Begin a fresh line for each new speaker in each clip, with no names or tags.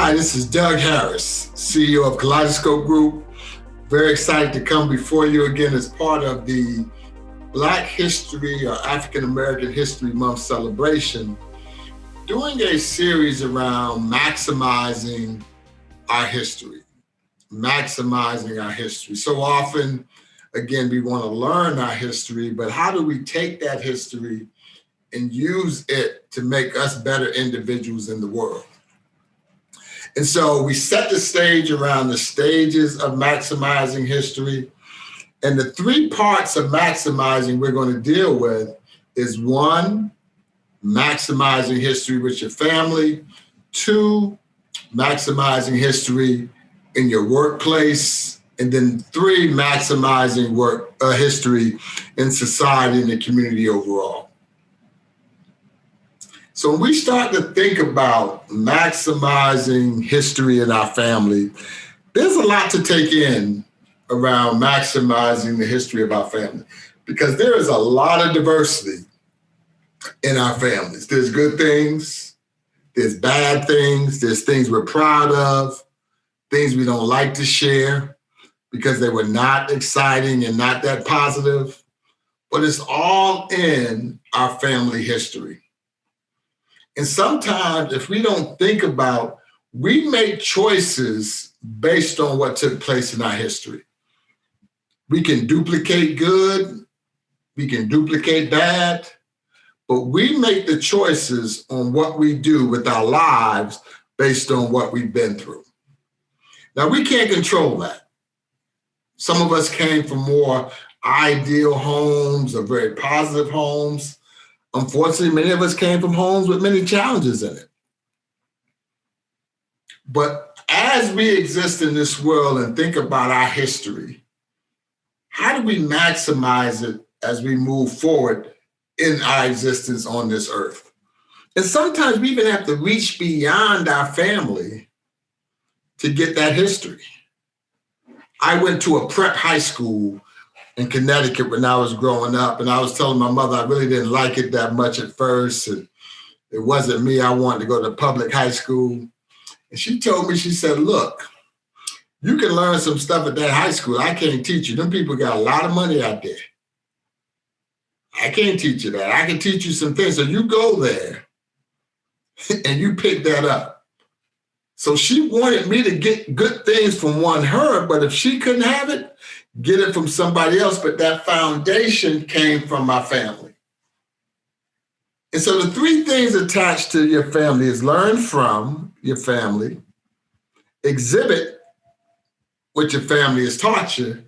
Hi, this is Doug Harris, CEO of Kaleidoscope Group. Very excited to come before you again as part of the Black History or African American History Month celebration, doing a series around maximizing our history. Maximizing our history. So often, again, we want to learn our history, but how do we take that history and use it to make us better individuals in the world? And so we set the stage around the stages of maximizing history. And the three parts of maximizing we're going to deal with is one, maximizing history with your family. Two, maximizing history in your workplace. And then three, maximizing history in society and the community overall. So when we start to think about maximizing history in our family, there's a lot to take in around maximizing the history of our family, because there is a lot of diversity in our families. There's good things, there's bad things, there's things we're proud of, things we don't like to share because they were not exciting and not that positive, but it's all in our family history. And sometimes if we don't think about, we make choices based on what took place in our history. We can duplicate good, we can duplicate bad, but we make the choices on what we do with our lives based on what we've been through. Now, we can't control that. Some of us came from more ideal homes or very positive homes. Unfortunately, many of us came from homes with many challenges in it. But as we exist in this world and think about our history, how do we maximize it as we move forward in our existence on this earth? And sometimes we even have to reach beyond our family to get that history. I went to a prep high school in Connecticut when I was growing up, and I was telling my mother I really didn't like it that much at first, and it wasn't me. I wanted to go to public high school. And she told me, she said, look, you can learn some stuff at that high school. I can't teach you. Them people got a lot of money out there. I can't teach you that. I can teach you some things. So you go there and you pick that up. So she wanted me to get good things from her, but if she couldn't have it, get it from somebody else. But that foundation came from my family. And so the three things attached to your family is learn from your family, exhibit what your family has taught you,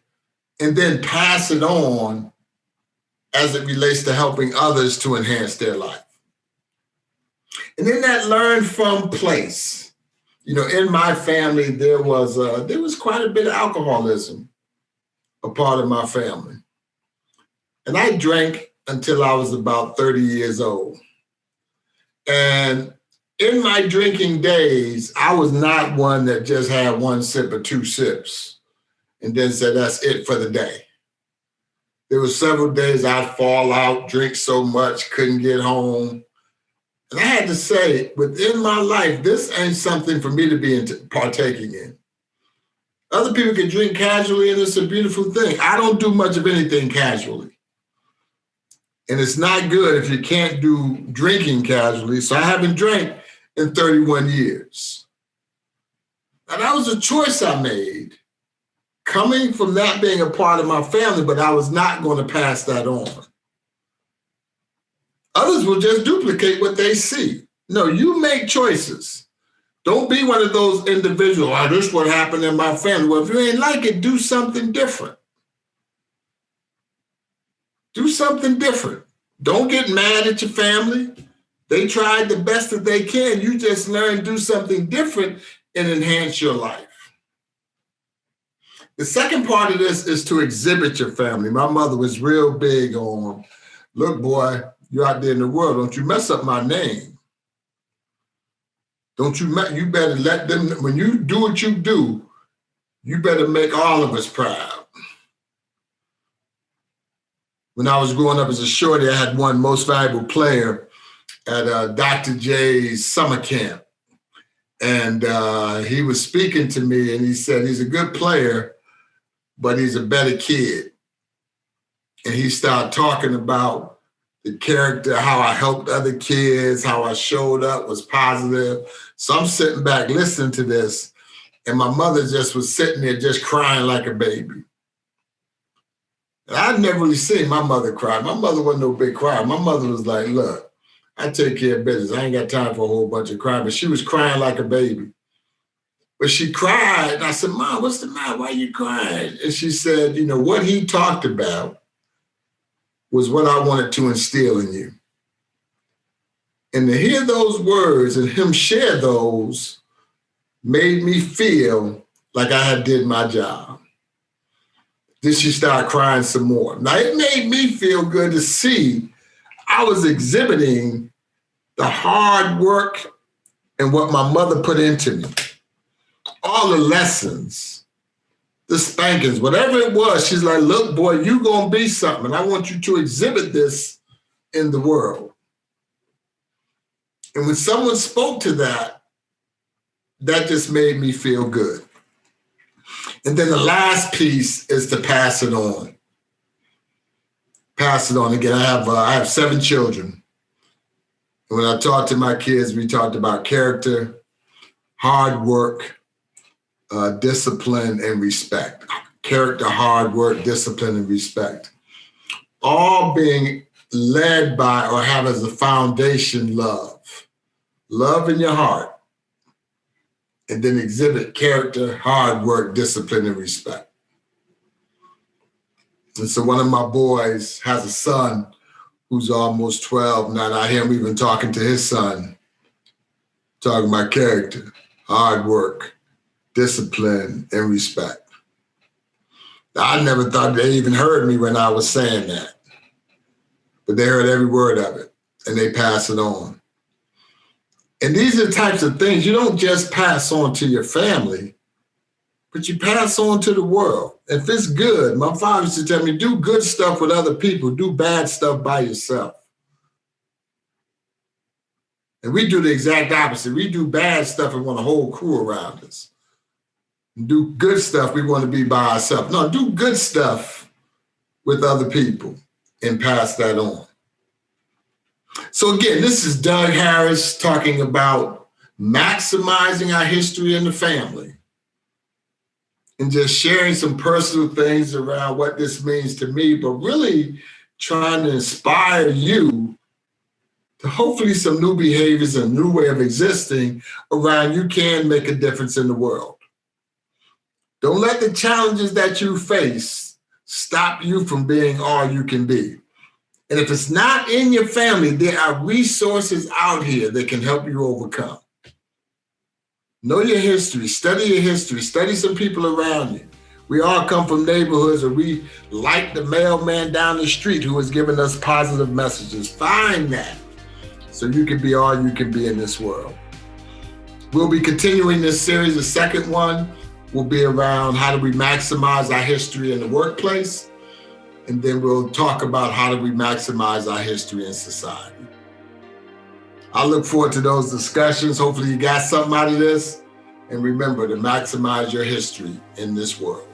and then pass it on as it relates to helping others to enhance their life. And then that learn from place. You know, in my family, there was quite a bit of alcoholism, a part of my family. And I drank until I was about 30 years old. And in my drinking days, I was not one that just had one sip or two sips and then said, that's it for the day. There were several days I'd fall out, drink so much, couldn't get home. And I had to say, within my life, this ain't something for me to be partaking in. Other people can drink casually, and it's a beautiful thing. I don't do much of anything casually. And it's not good if you can't do drinking casually. So I haven't drank in 31 years. And that was a choice I made, coming from that being a part of my family, but I was not going to pass that on. Others will just duplicate what they see. No, you make choices. Don't be one of those individuals, this is what happened in my family. Well, if you ain't like it, do something different. Do something different. Don't get mad at your family. They tried the best that they can. You just learn to do something different and enhance your life. The second part of this is to exhibit your family. My mother was real big on, look, boy, you're out there in the world. Don't you mess up my name. You better let them, when you do what you do, you better make all of us proud. When I was growing up as a shorty, I had won most valuable player at Dr. J's summer camp. And he was speaking to me, and he said he's a good player, but he's a better kid. And he started talking about the character, how I helped other kids, how I showed up, was positive. So I'm sitting back listening to this, and my mother just was sitting there just crying like a baby. And I'd never really seen my mother cry. My mother wasn't no big crier. My mother was like, look, I take care of business. I ain't got time for a whole bunch of crying. But she was crying like a baby. But she cried, and I said, Mom, what's the matter? Why are you crying? And she said, you know, what he talked about was what I wanted to instill in you. And to hear those words and him share those made me feel like I had did my job. Then she started crying some more. Now, it made me feel good to see I was exhibiting the hard work and what my mother put into me. All the lessons, the spankings, whatever it was, she's like, look, boy, you gonna be something. I want you to exhibit this in the world. And when someone spoke to that, that just made me feel good. And then the last piece is to pass it on. Pass it on. Again, I have 7 children. And when I talked to my kids, we talked about character, hard work, discipline, and respect. Character, hard work, discipline, and respect. All being led by or have as a foundation love. Love in your heart. And then exhibit character, hard work, discipline, and respect. And so one of my boys has a son who's almost 12 now. I hear him even talking to his son, talking about character, hard work, discipline, and respect. Now, I never thought they even heard me when I was saying that, but they heard every word of it, and they pass it on. And these are the types of things you don't just pass on to your family, but you pass on to the world. If it's good, my father used to tell me, do good stuff with other people, do bad stuff by yourself. And we do the exact opposite. We do bad stuff and want a whole crew around us. Do good stuff, we want to be by ourselves. No, do good stuff with other people and pass that on. So again, this is Doug Harris talking about maximizing our history in the family and just sharing some personal things around what this means to me, but really trying to inspire you to hopefully some new behaviors and new way of existing around you can make a difference in the world. Don't let the challenges that you face stop you from being all you can be. And if it's not in your family, there are resources out here that can help you overcome. Know your history, study some people around you. We all come from neighborhoods where we like the mailman down the street who has given us positive messages. Find that so you can be all you can be in this world. We'll be continuing this series. The second one will be around how do we maximize our history in the workplace. And then we'll talk about how do we maximize our history in society. I look forward to those discussions. Hopefully you got something out of this. And remember to maximize your history in this world.